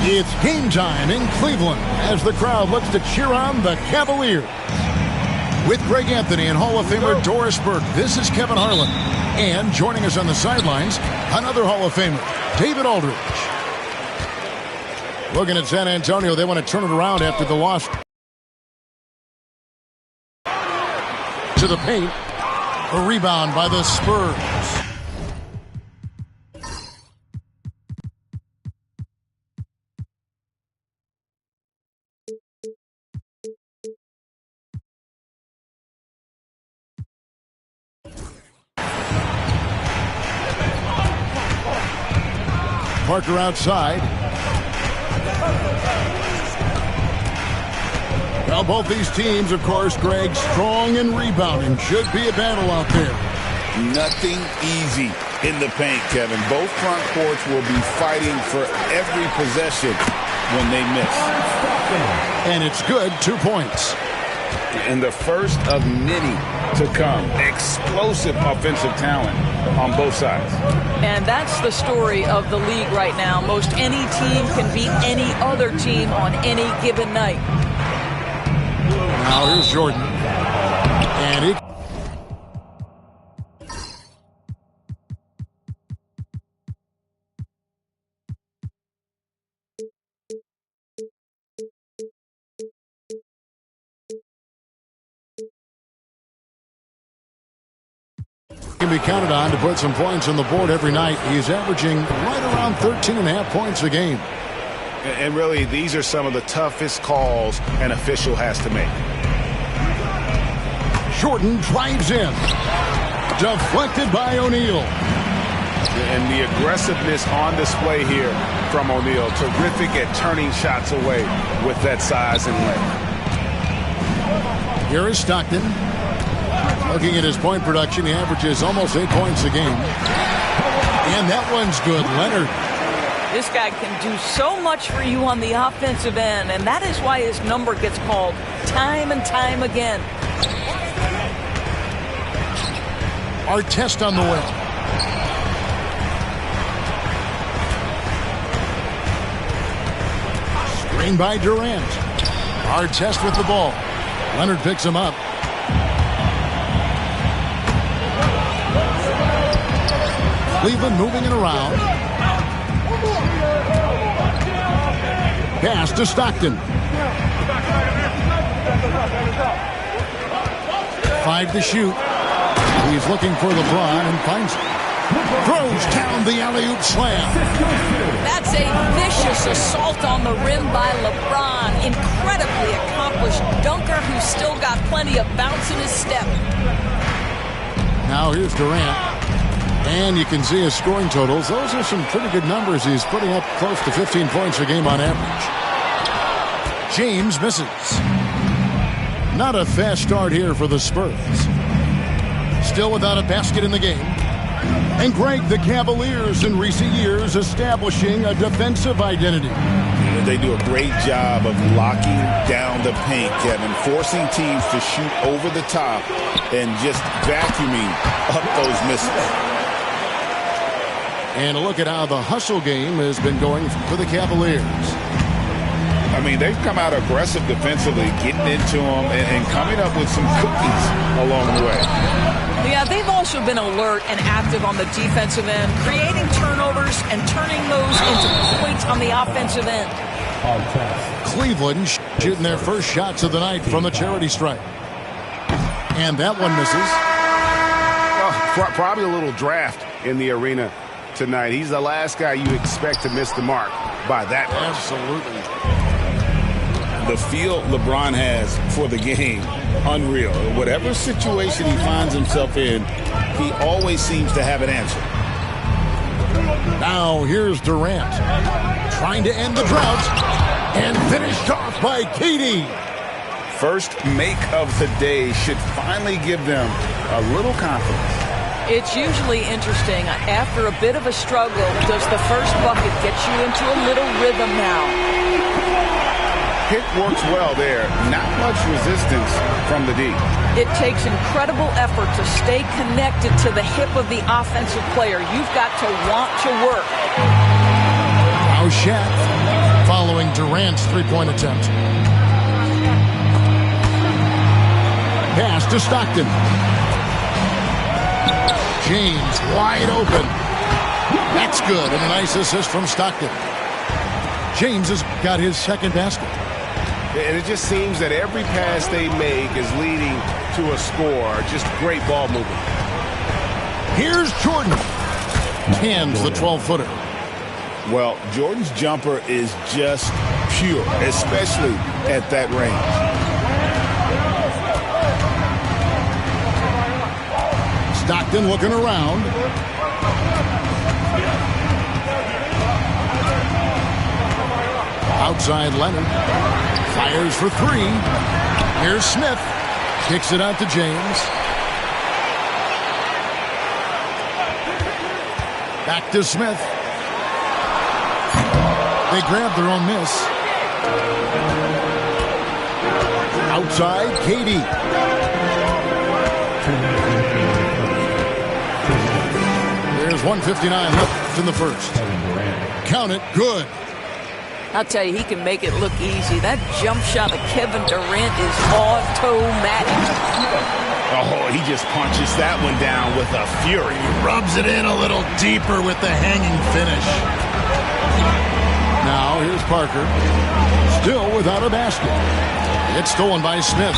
It's game time in Cleveland as the crowd looks to cheer on the Cavaliers. With Greg Anthony and Hall of Famer Doris Burke, this is Kevin Harlan. And joining us on the sidelines, another Hall of Famer, David Aldridge. Looking at San Antonio, they want to turn it around after the loss. into the paint. A rebound by the Spurs. Parker outside. Well, both these teams, of course, Greg, strong in rebounding. Should be a battle out there. Nothing easy in the paint, Kevin. Both front courts will be fighting for every possession when they miss. And it's good, 2 points. And the first of many to come. Explosive offensive talent on both sides. And that's the story of the league right now. Most any team can beat any other team on any given night. Now here's Jordan. And he... can be counted on to put some points on the board every night. He's averaging right around 13.5 points a game. And really, these are some of the toughest calls an official has to make. Jordan drives in. Deflected by O'Neal. And the aggressiveness on display here from O'Neal. Terrific at turning shots away with that size and length. Here is Stockton. Looking at his point production, he averages almost 8 points a game. And that one's good. Leonard. This guy can do so much for you on the offensive end, and that is why his number gets called time and time again. Artest on the way. Screen by Durant. Artest with the ball. Leonard picks him up. Cleveland moving it around. Pass to Stockton. 5 to shoot. He's looking for LeBron and finds it. Throws down the alley-oop slam. That's a vicious assault on the rim by LeBron. Incredibly accomplished dunker who's still got plenty of bounce in his step. Now here's Durant. And you can see his scoring totals. Those are some pretty good numbers. He's putting up close to 15 points a game on average. James misses. Not a fast start here for the Spurs. Still without a basket in the game. And Greg, the Cavaliers in recent years establishing a defensive identity. They do a great job of locking down the paint, Kevin, forcing teams to shoot over the top and just vacuuming up those misses. And a look at how the hustle game has been going for the Cavaliers. I mean, they've come out aggressive defensively, getting into them and coming up with some cookies along the way. Yeah, they've also been alert and active on the defensive end, creating turnovers and turning those into points on the offensive end. Cleveland shooting their first shots of the night from the charity stripe. And that one misses. Well, probably a little draft in the arena tonight. He's the last guy you expect to miss the mark by that much. Absolutely. The feel LeBron has for the game, unreal. Whatever situation he finds himself in, he always seems to have an answer. Now here's Durant trying to end the drought and finished off by KD. First make of the day should finally give them a little confidence. It's usually interesting. After a bit of a struggle, does the first bucket get you into a little rhythm now? Pick works well there. Not much resistance from the D. It takes incredible effort to stay connected to the hip of the offensive player. You've got to want to work. Now Shaq following Durant's three-point attempt. Pass to Stockton. James wide open. That's good, and a nice assist from Stockton. James has got his second basket. And it just seems that every pass they make is leading to a score. Just great ball movement. Here's Jordan. Hands the 12-footer. Well, Jordan's jumper is just pure, especially at that range. Stockton looking around. Outside Leonard. Fires for three. Here's Smith. Kicks it out to James. Back to Smith. They grab their own miss. Outside, KD. There's 1:59 left in the first. Count it, good. I'll tell you, he can make it look easy. That jump shot of Kevin Durant is automatic. Oh, he just punches that one down with a fury. Rubs it in a little deeper with the hanging finish. Now, here's Parker. Still without a basket. It's stolen by Smith.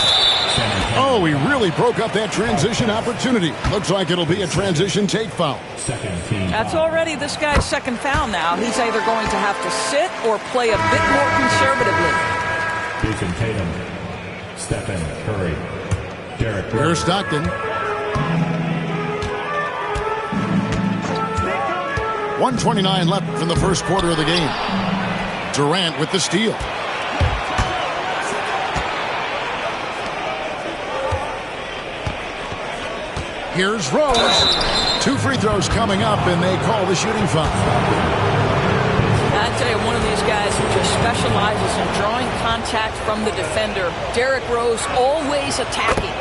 Oh, he really broke up that transition opportunity. Looks like it'll be a transition take foul. That's already this guy's second foul now. He's either going to have to sit or play a bit more conservatively. Jason Tatum, Stephen Curry, Derek. Here's Stockton. 1:29 left in the first quarter of the game. Durant with the steal. Here's Rose. 2 free throws coming up, and they call the shooting foul. I tell you, one of these guys who just specializes in drawing contact from the defender. Derrick Rose always attacking.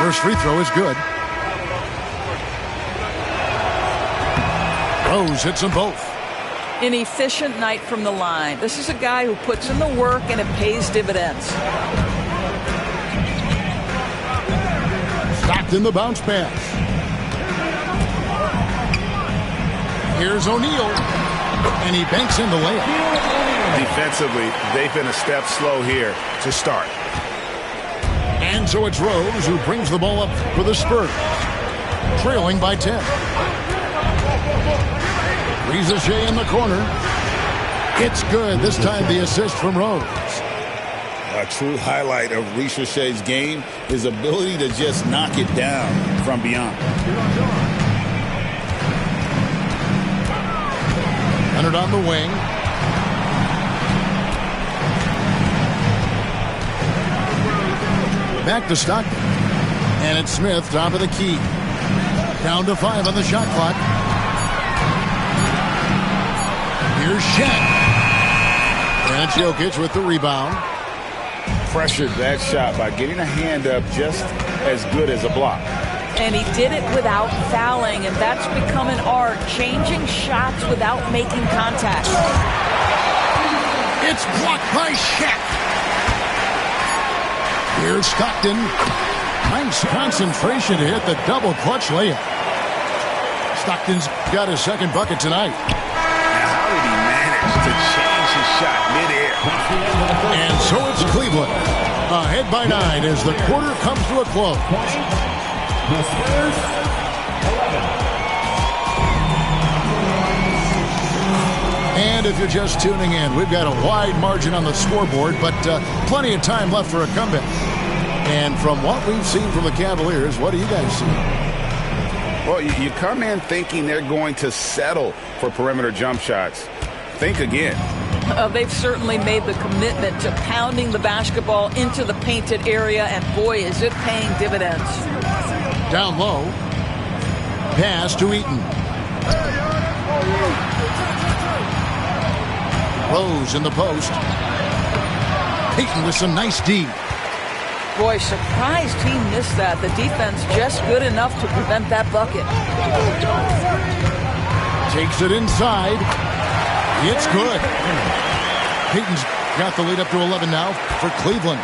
First free throw is good. Rose hits them both. An efficient night from the line. This is a guy who puts in the work, and it pays dividends. Stockton the bounce pass. Here's O'Neal, and he banks in the layup. Defensively, they've been a step slow here to start. And so it's Rose who brings the ball up for the Spurs, trailing by 10. Ricochet in the corner. It's good. This time the assist from Rose. A true highlight of Ricochet's game, his ability to just knock it down from beyond. Leonard on the wing. Back to Stockton. And it's Smith, top of the key. Down to 5 on the shot clock. Here's Shaq. And Jokic with the rebound. Pressured that shot by getting a hand up just as good as a block. And he did it without fouling, and that's become an art, changing shots without making contact. It's blocked by Shaq. Here's Stockton. Nice concentration to hit the double clutch layup. Stockton's got his second bucket tonight. Now, how did he manage to change his shot midair? And so it's Cleveland. Ahead by 9 as the quarter comes to a close. The Spurs, 11. And if you're just tuning in, we've got a wide margin on the scoreboard, but plenty of time left for a comeback. And from what we've seen from the Cavaliers, what do you guys see? Well, you come in thinking they're going to settle for perimeter jump shots. Think again. They've certainly made the commitment to pounding the basketball into the painted area, and boy, is it paying dividends. Down low. Pass to Eaton. Rose in the post. Payton with some nice D. Boy, surprised he missed that. The defense just good enough to prevent that bucket. Takes it inside. It's good. Payton's got the lead up to 11 now for Cleveland.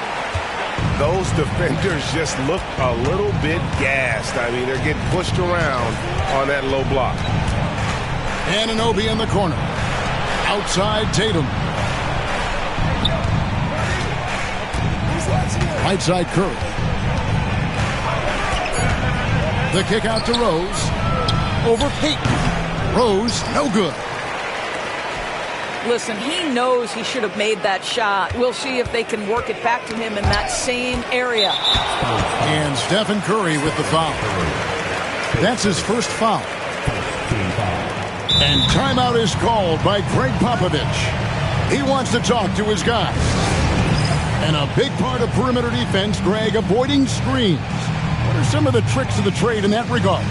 Those defenders just look a little bit gassed. I mean, they're getting pushed around on that low block. Anunoby in the corner. Outside Tatum. Right side Curry. The kick out to Rose. Over Payton. Rose, no good. Listen, he knows he should have made that shot. We'll see if they can work it back to him in that same area. And Stephen Curry with the foul. That's his first foul. And timeout is called by Greg Popovich. He wants to talk to his guys. And a big part of perimeter defense, Greg, avoiding screens. What are some of the tricks of the trade in that regard?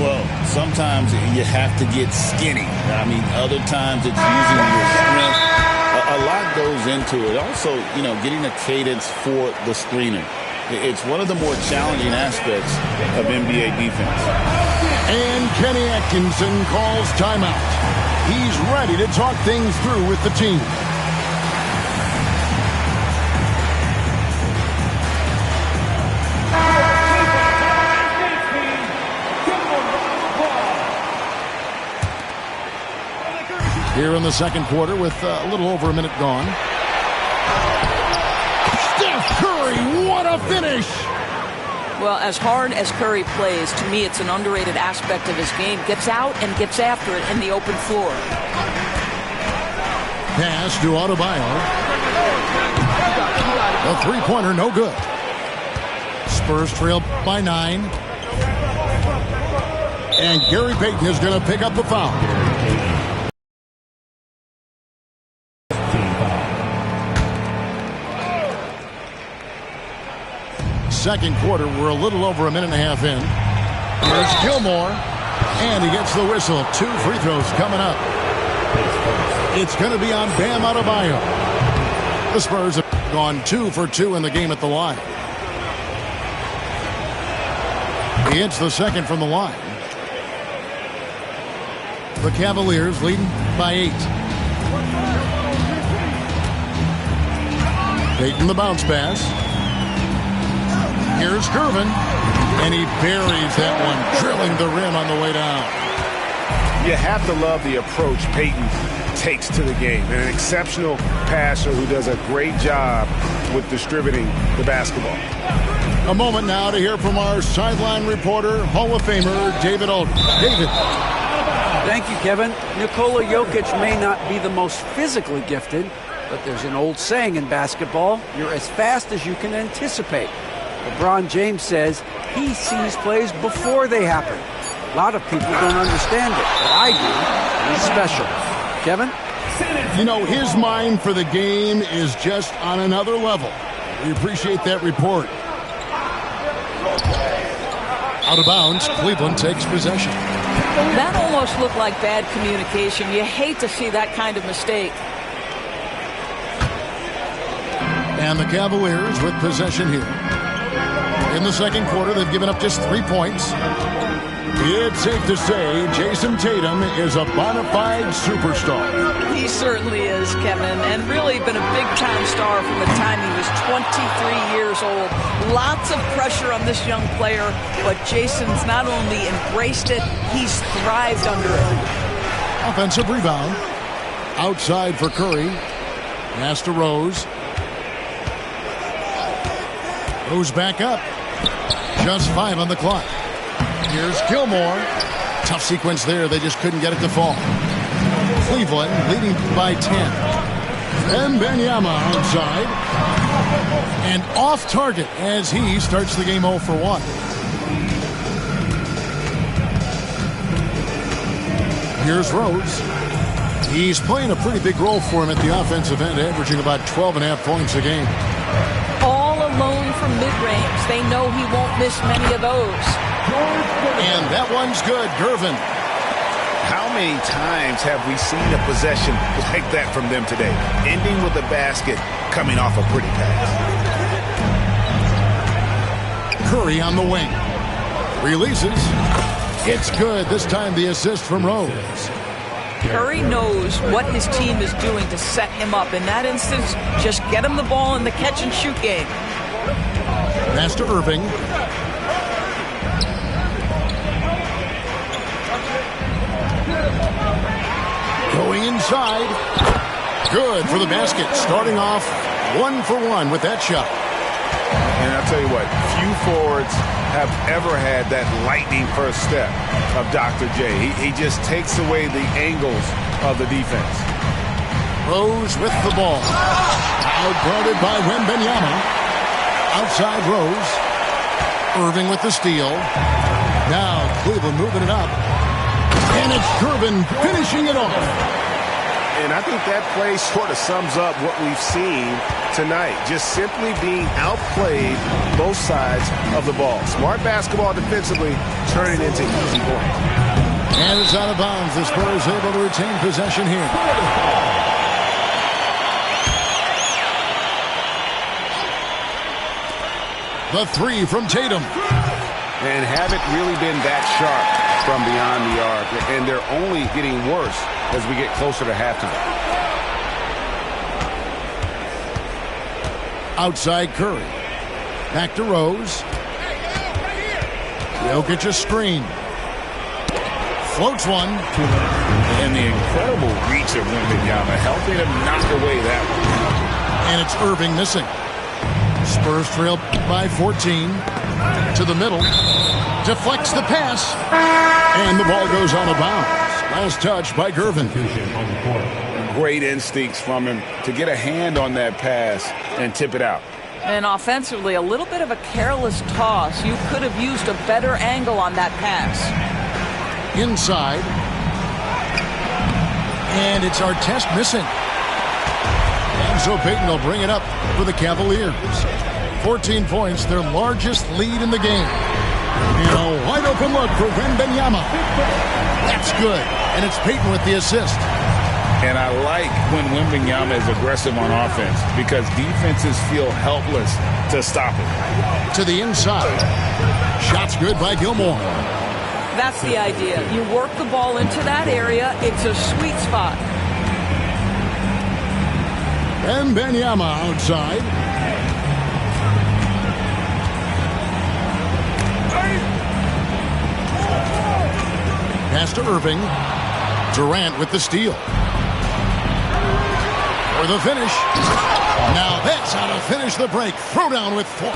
Well, sometimes you have to get skinny. I mean, other times it's using your strength. A lot goes into it. Also, getting a cadence for the screener. It's one of the more challenging aspects of NBA defense. And Kenny Atkinson calls timeout. He's ready to talk things through with the team. Here in the second quarter with a little over a minute gone. Steph Curry, what a finish! Well, as hard as Curry plays, to me it's an underrated aspect of his game. Gets out and gets after it in the open floor. Pass to Adebayo. The three-pointer, no good. Spurs trail by 9. And Gary Payton is going to pick up the foul. Second quarter, we're a little over a minute and a half in. Here's Gilmore, and he gets the whistle. 2 free throws coming up. It's going to be on Bam Adebayo. The Spurs have gone 2 for 2 in the game at the line. He hits the second from the line. The Cavaliers leading by 8. Payton the bounce pass. Here's Gervin, and he buries that one, drilling the rim on the way down. You have to love the approach Payton takes to the game. And an exceptional passer who does a great job with distributing the basketball. A moment now to hear from our sideline reporter, Hall of Famer David Aldridge. David. Thank you, Kevin. Nikola Jokic may not be the most physically gifted, but there's an old saying in basketball, you're as fast as you can anticipate. LeBron James says he sees plays before they happen. A lot of people don't understand it, but I do. He's special. Kevin? His mind for the game is just on another level. We appreciate that report. Out of bounds, Cleveland takes possession. That almost looked like bad communication. You hate to see that kind of mistake. And the Cavaliers with possession here. In the second quarter, they've given up just 3 points. It's safe to say Jason Tatum is a bona fide superstar. He certainly is, Kevin, and really been a big-time star from the time he was 23 years old. Lots of pressure on this young player, but Jason's not only embraced it, he's thrived under it. Offensive rebound. Outside for Curry. Pass to Rose. Rose back up. Just 5 on the clock. Here's Gilmore. Tough sequence there. They just couldn't get it to fall. Cleveland leading by 10. And Wembanyama outside. And off target as he starts the game 0 for 1. Here's Rose. He's playing a pretty big role for him at the offensive end, averaging about 12.5 points a game. All alone from mid-range. They know he won't miss many of those. And that one's good. Gervin. How many times have we seen a possession like that from them today? Ending with a basket, coming off a pretty pass. Curry on the wing. Releases. It's good. This time the assist from Rose. Curry knows what his team is doing to set him up. In that instance, just get him the ball in the catch-and-shoot game. Pass to Irving. Going inside. Good for the basket. Starting off 1 for 1 with that shot. And I'll tell you what, few forwards have ever had that lightning first step of Dr. J. He just takes away the angles of the defense. Rose with the ball. Outguarded by Wembanyama. Outside Rose. Irving with the steal. Now Cleveland moving it up. And it's Durbin finishing it off. And I think that play sort of sums up what we've seen tonight. Just simply being outplayed both sides of the ball. Smart basketball defensively, turning into easy points. And it's out of bounds. The Spurs able to retain possession here. The three from Tatum. And haven't really been that sharp from beyond the arc. And they're only getting worse as we get closer to halftime. Outside Curry. Back to Rose. Jokic a screen. Floats one. And the incredible reach of Wembanyama helping him knock away that one. And it's Irving missing. Spurs trail by 14. To the middle. Deflects the pass. And the ball goes out of bounds. Last touch by Gervin. Great instincts from him to get a hand on that pass and tip it out. And offensively, a little bit of a careless toss. You could have used a better angle on that pass. Inside. And it's Artest missing. And so Payton will bring it up for the Cavaliers. 14 points, their largest lead in the game. And a wide open look for Wembanyama. That's good. And it's Payton with the assist. And I like when Wembanyama is aggressive on offense because defenses feel helpless to stop it. To the inside. Shots good by Gilmore. That's the idea. You work the ball into that area. It's a sweet spot. Wembanyama outside. Pass to Irving. Durant with the steal. For the finish. Now that's how to finish the break. Throw down with force.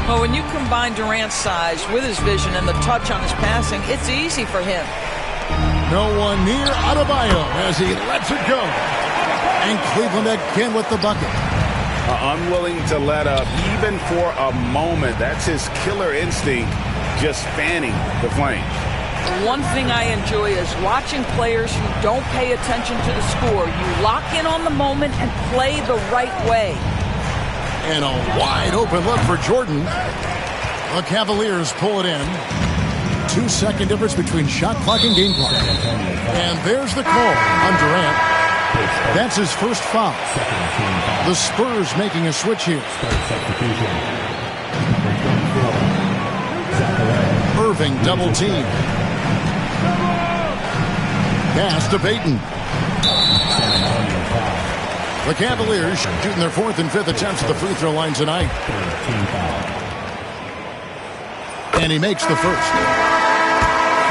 Well, when you combine Durant's size with his vision and the touch on his passing, it's easy for him. No one near Adebayo as he lets it go. And Cleveland again with the bucket. Unwilling to let up even for a moment. That's his killer instinct, just fanning the flame. One thing I enjoy is watching players who don't pay attention to the score. You lock in on the moment and play the right way. And a wide open look for Jordan. The Cavaliers pull it in. 2-second difference between shot clock and game clock. And there's the call on Durant. That's his first foul. The Spurs making a switch here. Irving double team. Pass to Payton. The Cavaliers shooting their fourth and fifth attempts at the free throw line tonight. And he makes the first.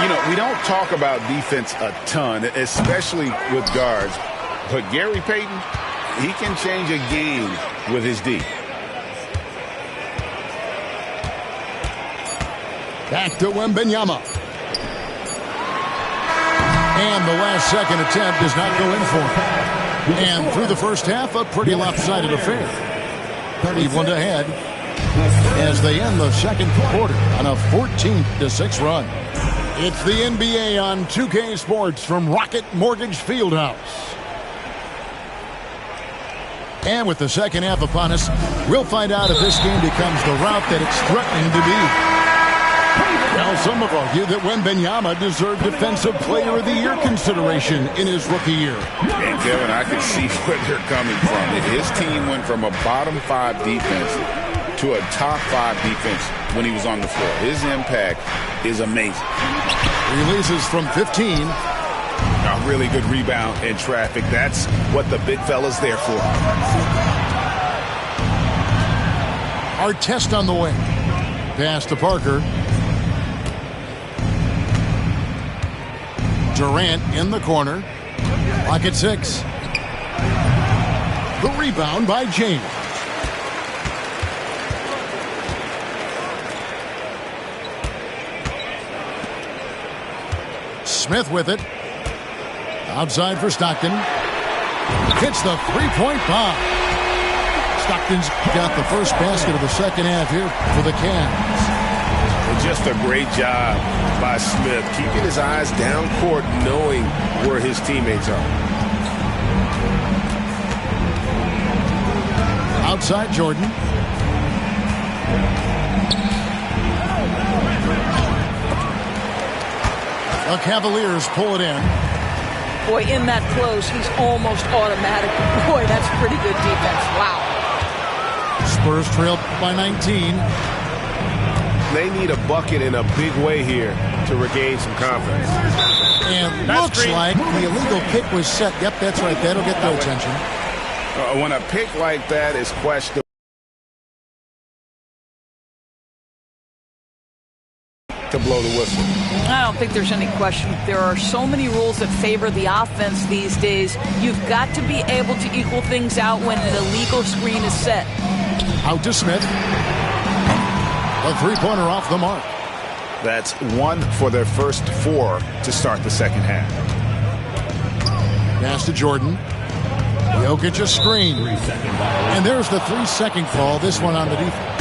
You know, we don't talk about defense a ton, especially with guards. But Gary Payton, he can change a game with his D. Back to Wembanyama. And the last second attempt does not go in for him. And through the first half, a pretty lopsided affair. Cleveland ahead as they end the second quarter on a 14-6 run. It's the NBA on 2K Sports from Rocket Mortgage Fieldhouse. And with the second half upon us, we'll find out if this game becomes the route that it's threatening to be. Now, some have argued that Wembanyama deserved Defensive Player of the Year consideration in his rookie year. And Kevin, I can see where they're coming from. His team went from a bottom 5 defense to a top 5 defense when he was on the floor. His impact is amazing. Releases from 15. A really good rebound in traffic. That's what the big fella's there for. Artest on the way. Pass to Parker. Durant in the corner. Lock at 6. The rebound by James. Smith with it. Outside for Stockton. Hits the three-point bomb. Stockton's got the first basket of the second half here for the Cavs. Just a great job by Smith, keeping his eyes down court, knowing where his teammates are. Outside Jordan. The Cavaliers pull it in. Boy, in that close, he's almost automatic. Boy, that's pretty good defense. Wow. Spurs trailed by 19. They need a bucket in a big way here to regain some confidence. And looks like the illegal pick was set. Yep, that's right. That'll get their attention. When a pick like that is questionable, to blow the whistle. I don't think there's any question. There are so many rules that favor the offense these days. You've got to be able to equal things out when an illegal screen is set. Out to Smith. A three-pointer off the mark. That's one for their first four to start the second half. Pass to Jordan. Jokic a screen. And there's the 3-second call, this one on the defense.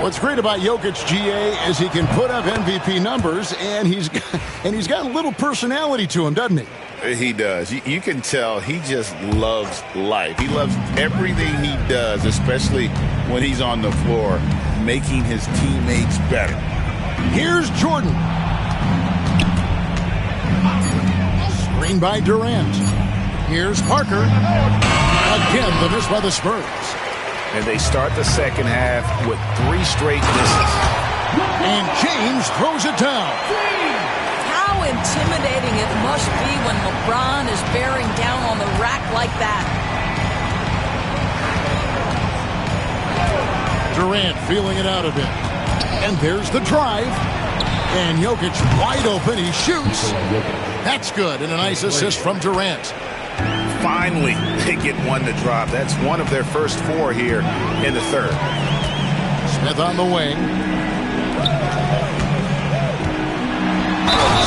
What's great about Jokic, GA, is he can put up MVP numbers, and he's got a little personality to him, doesn't he? He does. You can tell he just loves life. He loves everything he does, especially when he's on the floor, making his teammates better. Here's Jordan. Screen by Durant. Here's Parker. Again, the miss by the Spurs. And they start the second half with 3 straight misses. And James throws it down. How intimidating it must be when LeBron is bearing down on the rack like that. Durant feeling it out a bit. And there's the drive. And Jokic wide open. He shoots. That's good. And a nice assist from Durant. Finally, they get one to drop. That's one of their first 4 here in the third. Smith on the wing.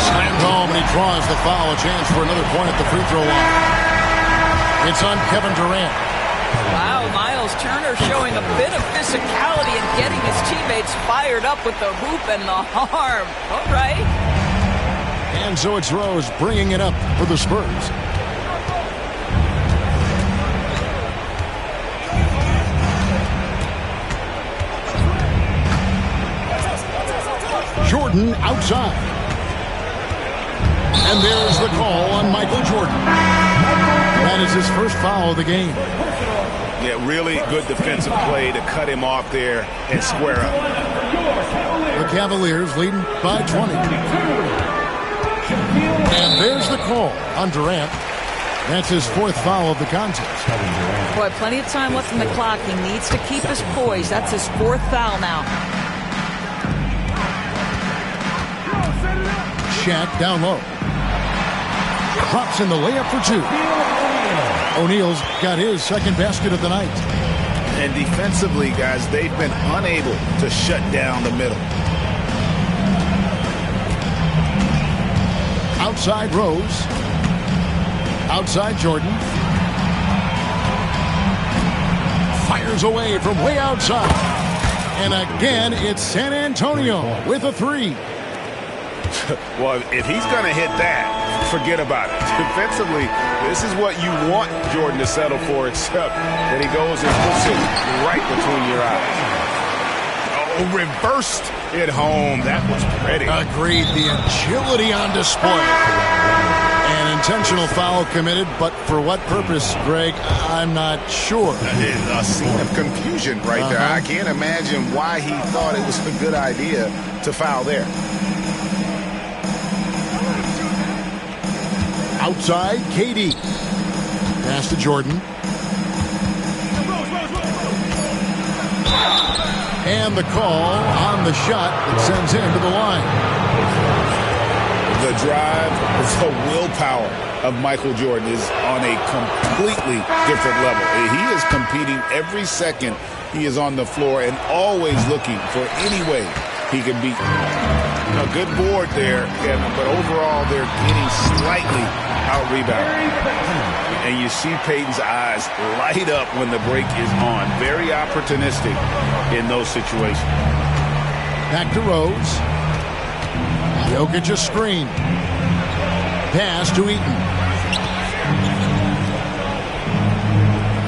Slammed home, and he draws the foul. A chance for another point at the free throw line. It's on Kevin Durant. Wow, Miles Turner showing a bit of physicality and getting his teammates fired up with the hoop and the arm. All right. And so it's Rose bringing it up for the Spurs. Jordan outside. And there's the call on Michael Jordan. That is his first foul of the game. Yeah, really good defensive play to cut him off there and square up. The Cavaliers leading by 20. And there's the call on Durant. That's his 4th foul of the contest. Boy, plenty of time left in the clock. He needs to keep his poise. That's his 4th foul now. Shaq down low. Drops in the layup for 2. O'Neal's got his second basket of the night. And defensively, guys, they've been unable to shut down the middle. Outside Rose. Outside Jordan. Fires away from way outside. And again, it's San Antonio with a 3. Well, if he's going to hit that, forget about it. Defensively, this is what you want Jordan to settle for, except that he goes and puts it right between your eyes. Oh, reversed it home. That was pretty. Agreed. The agility on display. An intentional foul committed, but for what purpose, Greg, I'm not sure. A scene of confusion right there. I can't imagine why he thought it was a good idea to foul there. Outside, KD. Pass to Jordan. And the call on the shot that sends him to the line. The drive, the willpower of Michael Jordan is on a completely different level. He is competing every second he is on the floor and always looking for any way he can beat. A good board there, Kevin, but overall they're getting slightly out-rebounded. And you see Payton's eyes light up when the break is on. Very opportunistic in those situations. Back to Rose. Jokic a screen. Pass to Eaton.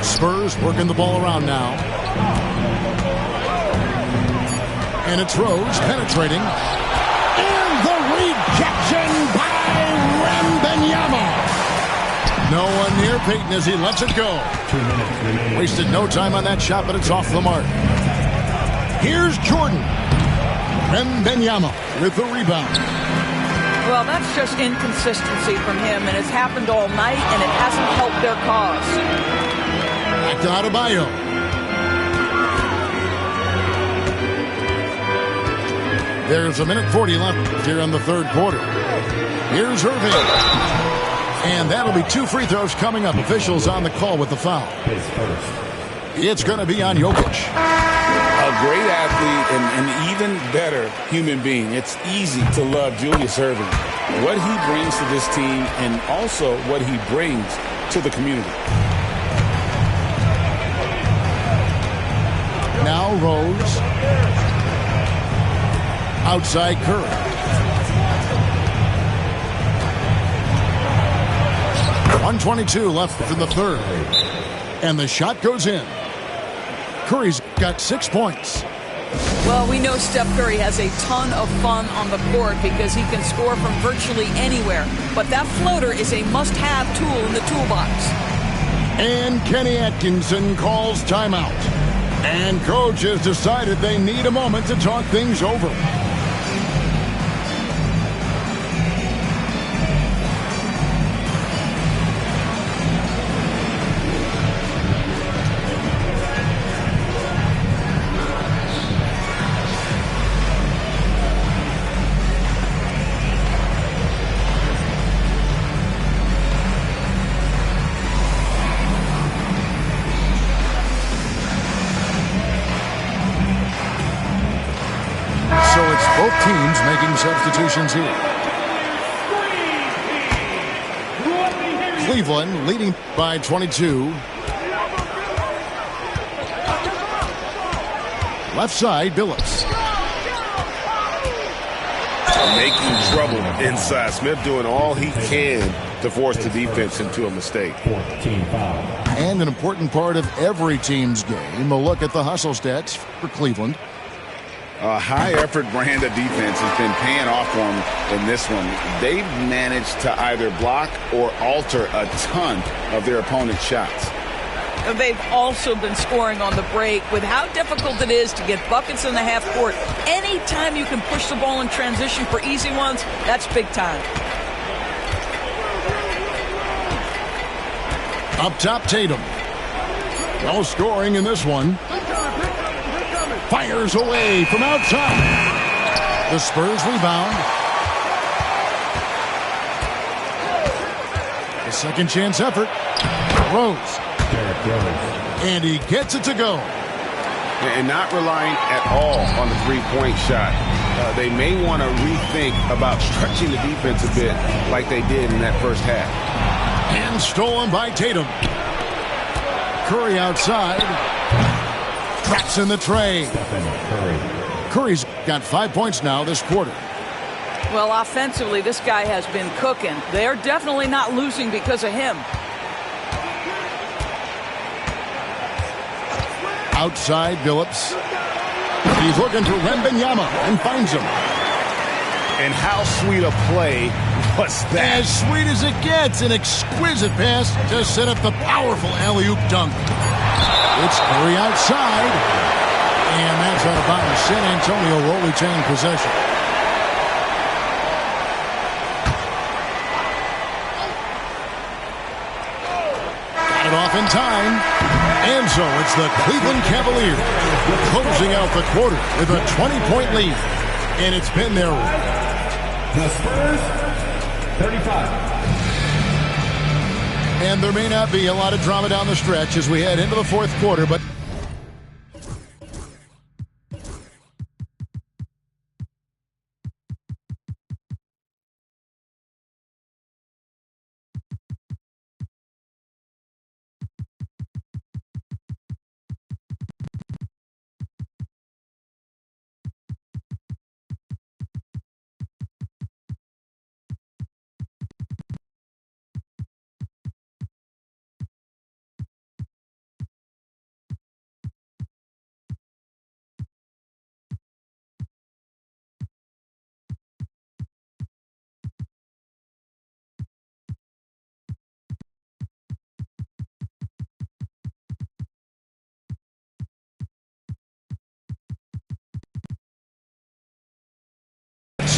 Spurs working the ball around now. And it's Rose penetrating. And the rejection by Wembanyama. No one near Payton as he lets it go. 2 minutes remaining. Wasted no time on that shot, but it's off the mark. Here's Jordan. Wembanyama with the rebound. Well, that's just inconsistency from him, and it's happened all night, and it hasn't helped their cause. Back to Adebayo. There's a minute 40 left here in the third quarter. Here's Irving. And that'll be 2 free throws coming up. Officials on the call with the foul. His first. It's going to be on Jokic. A great athlete and an even better human being. It's easy to love Julius Irving. What he brings to this team and also what he brings to the community. Now Rose. Outside Curry. .122 left in the third. And the shot goes in. Curry's got 6 points. Well, we know Steph Curry has a ton of fun on the court because he can score from virtually anywhere. But that floater is a must-have tool in the toolbox. And Kenny Atkinson calls timeout. And coach has decided they need a moment to talk things over. Both teams making substitutions here. Cleveland leading by 22. Left side, Billups. Making trouble inside. Smith doing all he can to force the defense into a mistake. 14 foul. And an important part of every team's game, a look at the hustle stats for Cleveland. A high-effort brand of defense has been paying off for them in this one. They've managed to either block or alter a ton of their opponent's shots. They've also been scoring on the break with how difficult it is to get buckets in the half court. Anytime you can push the ball in transition for easy ones, that's big time. Up top, Tatum. No scoring in this one. Fires away from outside. The Spurs rebound. The second chance effort. Rose. Derrick Rose. And he gets it to go. And not relying at all on the three-point shot. They may want to rethink about stretching the defense a bit like they did in that first half. And stolen by Tatum. Curry outside. Traps in the tray. Stephen Curry. Curry's got 5 points now this quarter. Well, offensively, this guy has been cooking. They're definitely not losing because of him. Outside, Billups. He's looking for Wembanyama and finds him. And how sweet a play was that? As sweet as it gets, an exquisite pass to set up the powerful alley-oop dunk. It's Curry outside, and that's out of bounds. San Antonio will retain possession. Got it off in time, and so it's the Cleveland Cavaliers closing out the quarter with a 20-point lead, and it's been their The Spurs, 35. And there may not be a lot of drama down the stretch as we head into the fourth quarter, but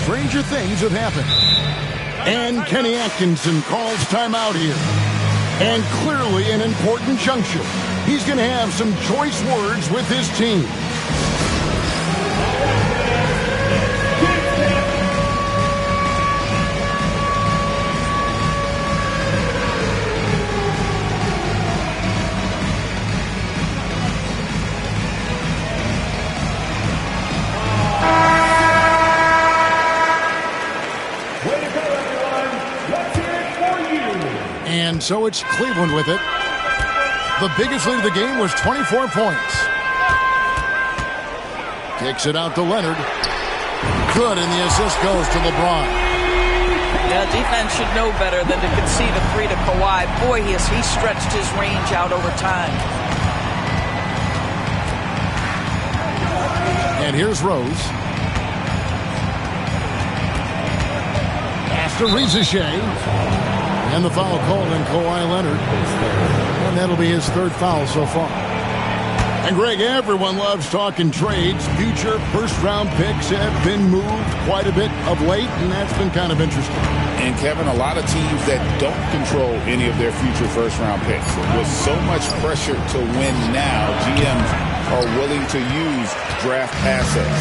stranger things have happened. And Kenny Atkinson calls timeout here. And clearly an important juncture. He's going to have some choice words with his team. And so it's Cleveland with it. The biggest lead of the game was 24 points. Kicks it out to Leonard. Good, and the assist goes to LeBron. Yeah, defense should know better than to concede a three to Kawhi. Boy, he stretched his range out over time. And here's Rose. Pass to Rizachet. And the foul called on Kawhi Leonard. And that'll be his third foul so far. And Greg, everyone loves talking trades. Future first-round picks have been moved quite a bit of late, and that's been kind of interesting. And, Kevin, a lot of teams that don't control any of their future first-round picks. With so much pressure to win now, GMs are willing to use draft assets.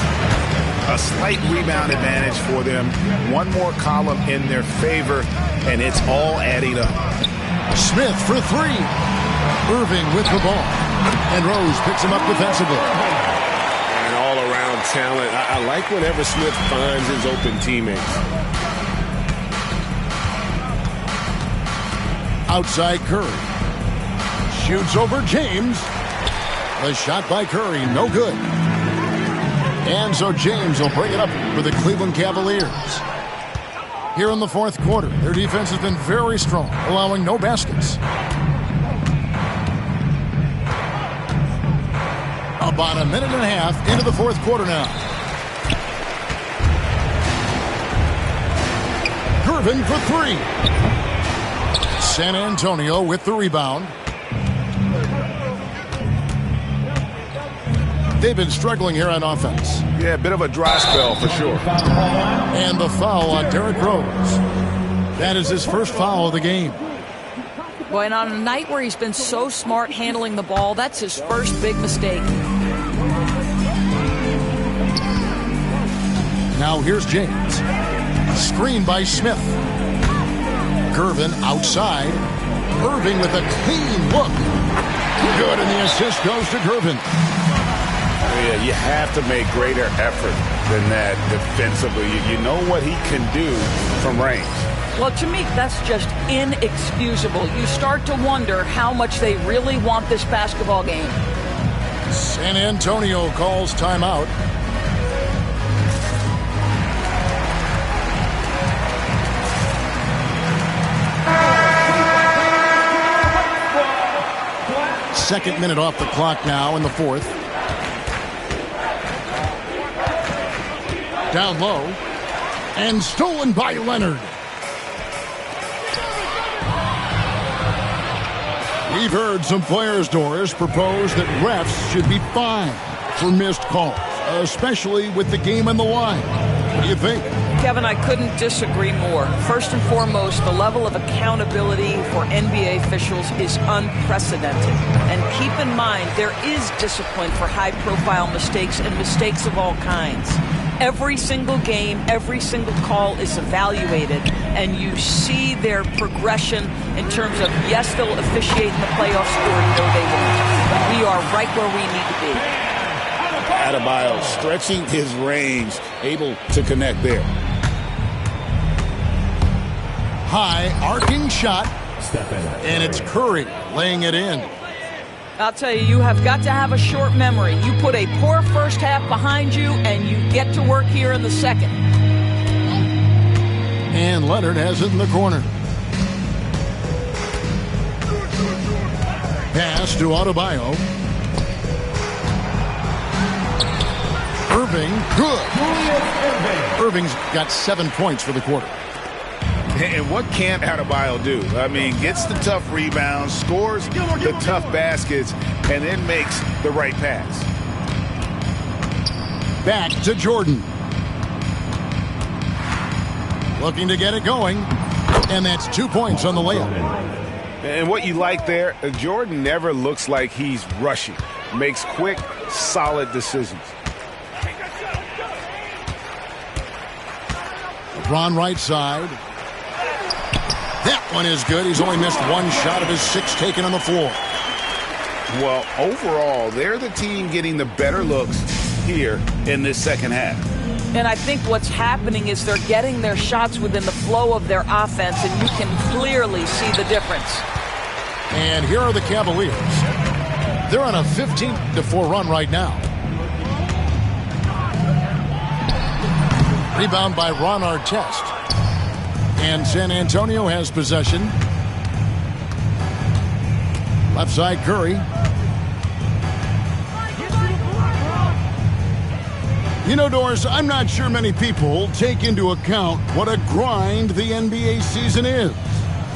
A slight rebound advantage for them. One more column in their favor, and it's all adding up. Smith for three. Irving with the ball. And Rose picks him up defensively. And all-around talent. I like whenever Smith finds his open teammates. Outside Curry. Shoots over James. The shot by Curry, no good. And so James will bring it up for the Cleveland Cavaliers. Here in the fourth quarter, their defense has been very strong, allowing no baskets. About a minute and a half into the fourth quarter now. Irving for three. San Antonio with the rebound. They've been struggling here on offense. Yeah, a bit of a dry spell for sure. And the foul on Derrick Rose. That is his first foul of the game. Boy, and on a night where he's been so smart handling the ball, that's his first big mistake. Now here's James. Screen by Smith. Gervin outside. Irving with a clean look. Good, and the assist goes to Gervin. Yeah, you have to make greater effort than that defensively. You know what he can do from range. Well, to me, that's just inexcusable. You start to wonder how much they really want this basketball game. San Antonio calls timeout. Second minute off the clock now in the fourth. Down low. And stolen by Leonard. We've heard some players, Doris, propose that refs should be fined for missed calls, especially with the game on the line. What do you think? Kevin, I couldn't disagree more. First and foremost, the level of accountability for NBA officials is unprecedented. And keep in mind, there is discipline for high-profile mistakes and mistakes of all kinds. Every single game, every single call is evaluated, and you see their progression in terms of, yes, they'll officiate in the playoffs, or no, they won't. But we are right where we need to be. Adebayo stretching his range, able to connect there. High arcing shot, and it's Curry laying it in. I'll tell you, you have got to have a short memory. You put a poor first half behind you, and you get to work here in the second. And Leonard has it in the corner. Pass to Adebayo. Irving, good. Irving's got 7 points for the quarter. And what can't Adebayo do? I mean, gets the tough rebounds, scores the tough baskets, and then makes the right pass. Back to Jordan. Looking to get it going. And that's 2 points on the layup. And what you like there, Jordan never looks like he's rushing. Makes quick, solid decisions. LeBron right side. That one is good. He's only missed one shot of his 6 taken on the floor. Well, overall, they're the team getting the better looks here in this second half. And I think what's happening is they're getting their shots within the flow of their offense, and you can clearly see the difference. And here are the Cavaliers. They're on a 15-4 run right now. Rebound by Ron Artest. And San Antonio has possession. Left side, Curry. You know, Doris, I'm not sure many people take into account what a grind the NBA season is.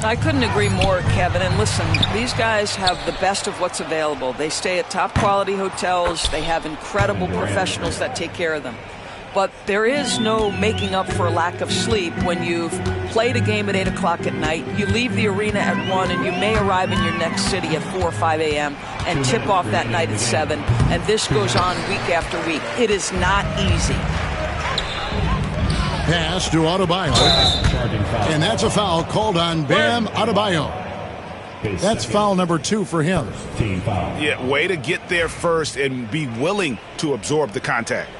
I couldn't agree more, Kevin. And listen, these guys have the best of what's available. They stay at top quality hotels. They have incredible professionals that take care of them. But there is no making up for a lack of sleep when you've played a game at 8 o'clock at night. You leave the arena at 1, and you may arrive in your next city at 4 or 5 a.m. and tip off that night at 7. And this goes on week after week. It is not easy. Pass to Adebayo. And that's a foul called on Bam Adebayo. That's foul number 2 for him. Team foul. Yeah, way to get there first and be willing to absorb the contact.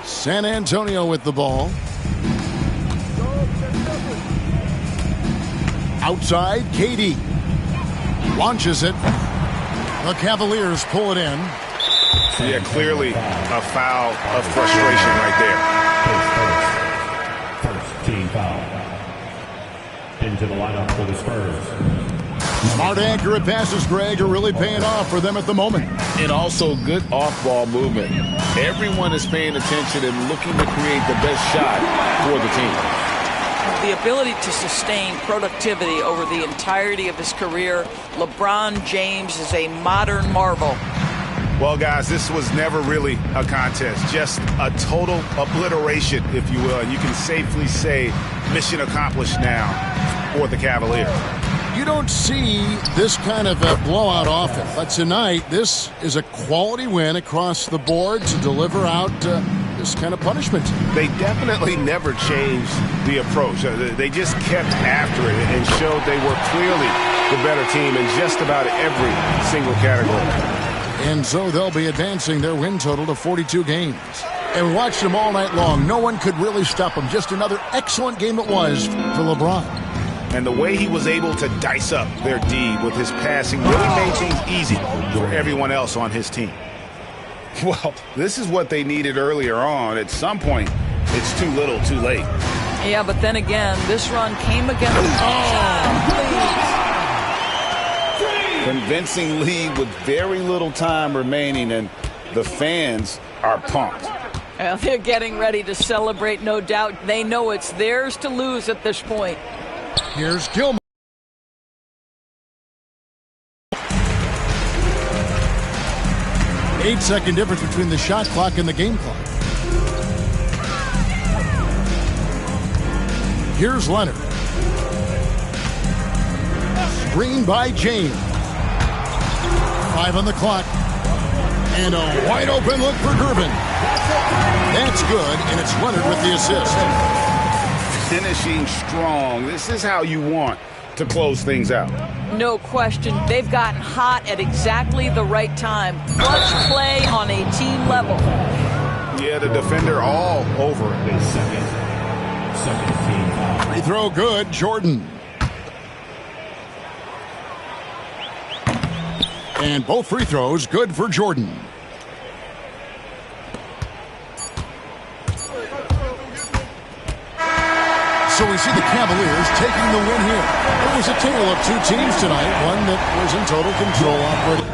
San Antonio with the ball. Outside, KD. Launches it. The Cavaliers pull it in. Yeah, clearly a foul of frustration right there. First team foul. Into the lineup for the Spurs. Smart, accurate passes, Greg, are really paying off for them at the moment. And also good off-ball movement. Everyone is paying attention and looking to create the best shot for the team. The ability to sustain productivity over the entirety of his career, LeBron James is a modern marvel. Well, guys, this was never really a contest, just a total obliteration, if you will. And you can safely say mission accomplished now for the Cavaliers. You don't see this kind of a blowout often, but tonight this is a quality win across the board to deliver out this kind of punishment. They definitely never changed the approach. They just kept after it and showed they were clearly the better team in just about every single category. And so they'll be advancing their win total to 42 games. And we watched them all night long. No one could really stop them. Just another excellent game it was for LeBron. And the way he was able to dice up their D with his passing really made things easy for everyone else on his team. Well, this is what they needed earlier on. At some point, it's too little, too late. Yeah, but then again, this run came against Convincing lead with very little time remaining, and the fans are pumped. Well, they're getting ready to celebrate, no doubt. They know it's theirs to lose at this point. Here's Gilmore. Eight-second difference between the shot clock and the game clock. Here's Leonard. Screen by James. 5 on the clock. And a wide open look for Gervin. That's good, and it's Leonard with the assist. Finishing strong. This is how you want to close things out. No question. They've gotten hot at exactly the right time. Clutch play on a team level. Yeah, the defender all over it. Second team foul. Free throw good, Jordan. And both free throws good for Jordan. So we see the Cavaliers taking the win here. It was a tale of two teams tonight, one that was in total control operating.